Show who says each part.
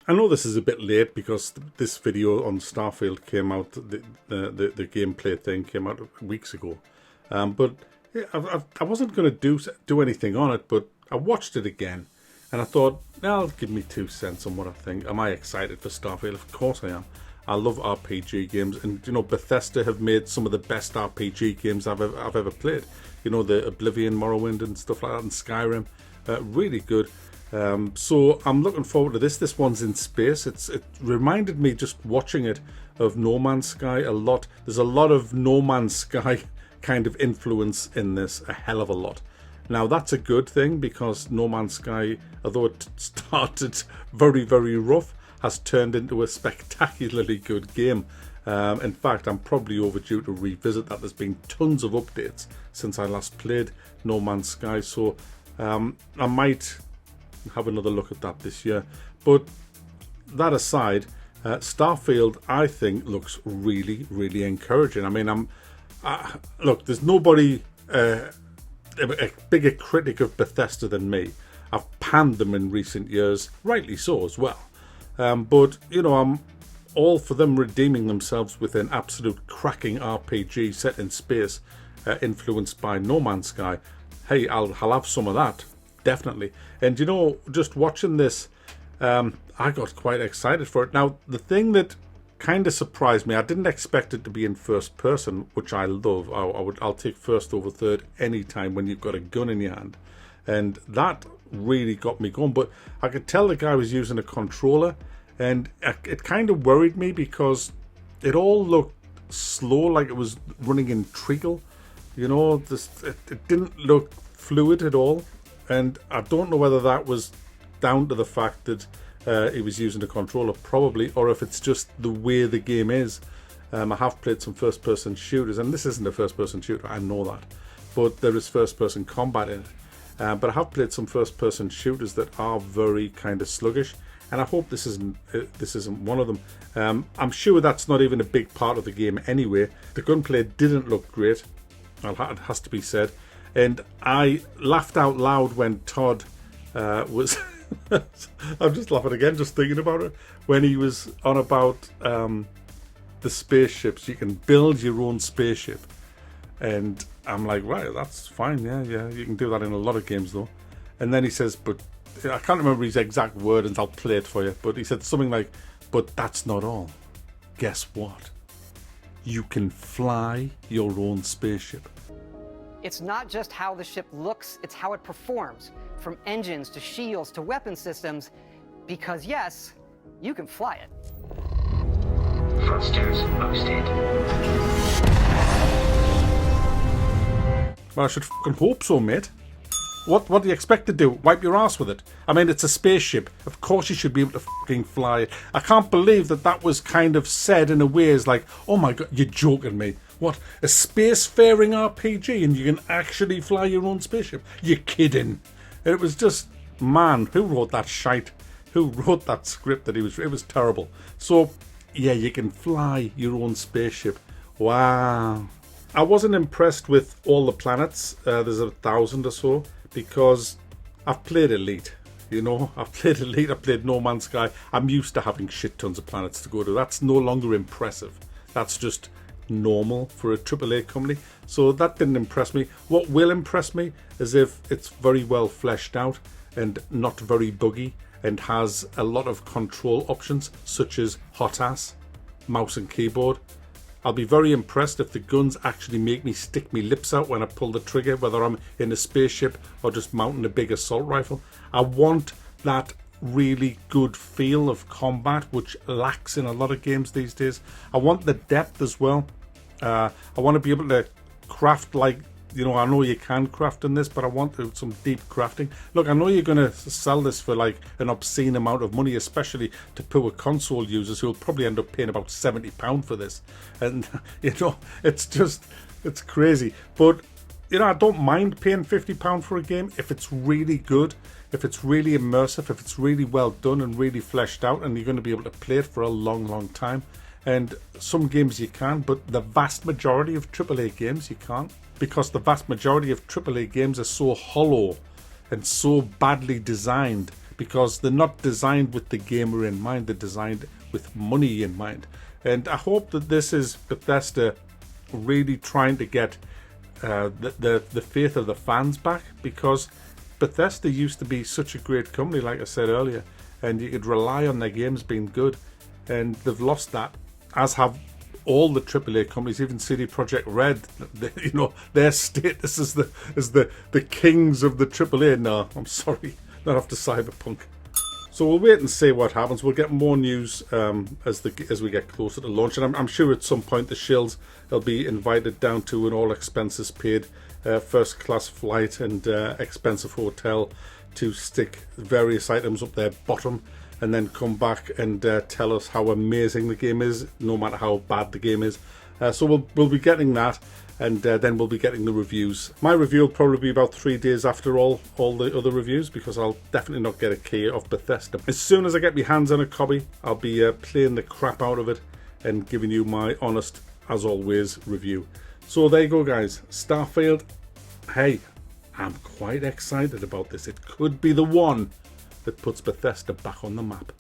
Speaker 1: I know this is a bit late because this video on Starfield came out, the gameplay thing came out weeks ago. But yeah, I wasn't going to do anything on it, but I watched it again and I thought, well, give me 2 cents on what I think. Am I excited for Starfield? Of course I am. I love RPG games, and you know, Bethesda have made some of the best RPG games I've ever played. You know, the Oblivion, Morrowind and stuff like that, and Skyrim. Really good. So I'm looking forward to this. This one's in space. It reminded me, just watching it, of No Man's Sky a lot. There's a lot of No Man's Sky kind of influence in this, a hell of a lot. Now that's a good thing, because No Man's Sky, although it started very, very rough, has turned into a spectacularly good game. In fact, I'm probably overdue to revisit that. There's been tons of updates since I last played No Man's Sky, so I might have another look at that this year. But that aside, Starfield, I think, looks really, really encouraging. I mean, look, there's nobody a bigger critic of Bethesda than me. I've panned them in recent years, rightly so as well. But, you know, I'm all for them redeeming themselves with an absolute cracking RPG set in space, influenced by No Man's Sky. Hey, I'll have some of that, definitely. And, you know, just watching this, I got quite excited for it. Now, the thing that kind of surprised me, I didn't expect it to be in first person, which I love. I'll take first over third anytime when you've got a gun in your hand. And that really got me going. But I could tell the guy was using a controller, and it kind of worried me because it all looked slow, like it was running in treacle. You know, it didn't look fluid at all. And I don't know whether that was down to the fact that he was using a controller, probably, or if it's just the way the game is. I have played some first-person shooters, and this isn't a first-person shooter, I know that, but there is first-person combat in it. But I have played some first-person shooters that are very kind of sluggish, and I hope this isn't one of them. I'm sure that's not even a big part of the game anyway. The gunplay didn't look great, it has to be said, and I laughed out loud when Todd was... I'm just laughing again, just thinking about it, when he was on about the spaceships. You can build your own spaceship, and I'm like, right, that's fine, yeah, you can do that in a lot of games though. And then he says, but I can't remember his exact word, and I'll play it for you, but he said something like, but that's not all. Guess what? You can fly your own spaceship.
Speaker 2: It's not just how the ship looks, it's how it performs. From engines to shields to weapon systems, because yes, you can fly it.
Speaker 3: Thrusters boosted.
Speaker 1: Well, I should fucking hope so, mate. What do you expect to do? Wipe your ass with it? I mean, it's a spaceship. Of course you should be able to fucking fly it. I can't believe that was kind of said in a way as like, oh my god, you're joking me. What? A spacefaring RPG and you can actually fly your own spaceship? You're kidding. And it was just, man, who wrote that shite? Who wrote that script it was terrible. So, yeah, you can fly your own spaceship. Wow. I wasn't impressed with all the planets. There's 1,000 or so, because I've played Elite. You know, I've played Elite, I've played No Man's Sky. I'm used to having shit tons of planets to go to. That's no longer impressive. That's just normal for a AAA company. So that didn't impress me. What will impress me is if it's very well fleshed out and not very buggy and has a lot of control options, such as hot ass, mouse and keyboard. I'll be very impressed if the guns actually make me stick my lips out when I pull the trigger, whether I'm in a spaceship or just mounting a big assault rifle. I want that really good feel of combat, which lacks in a lot of games these days. I want the depth as well. I want to be able to craft, like, you know, I know you can craft in this, but I want some deep crafting. Look, I know you're going to sell this for like an obscene amount of money, especially to poor console users who will probably end up paying about £70 for this. And, you know, it's crazy. But, you know, I don't mind paying £50 for a game if it's really good, if it's really immersive, if it's really well done and really fleshed out, and you're going to be able to play it for a long, long time. And some games you can, but the vast majority of AAA games you can't, because the vast majority of AAA games are so hollow and so badly designed because they're not designed with the gamer in mind, they're designed with money in mind. And I hope that this is Bethesda really trying to get the faith of the fans back, because Bethesda used to be such a great company, like I said earlier, and you could rely on their games being good, and they've lost that, as have all the AAA companies, even CD Projekt Red. You know, their status as the kings of the AAA. No, I'm sorry, not after Cyberpunk. So we'll wait and see what happens. We'll get more news as we get closer to launch, and I'm sure at some point the shills will be invited down to an all expenses paid first class flight and expensive hotel to stick various items up their bottom, and then come back and tell us how amazing the game is, no matter how bad the game is. So we'll be getting that, and then we'll be getting the reviews. My review will probably be about 3 days after all the other reviews, because I'll definitely not get a key of Bethesda. As soon as I get my hands on a copy, I'll be playing the crap out of it and giving you my honest, as always, review. So there you go, guys. Starfield. Hey, I'm quite excited about this. It could be the one that puts Bethesda back on the map.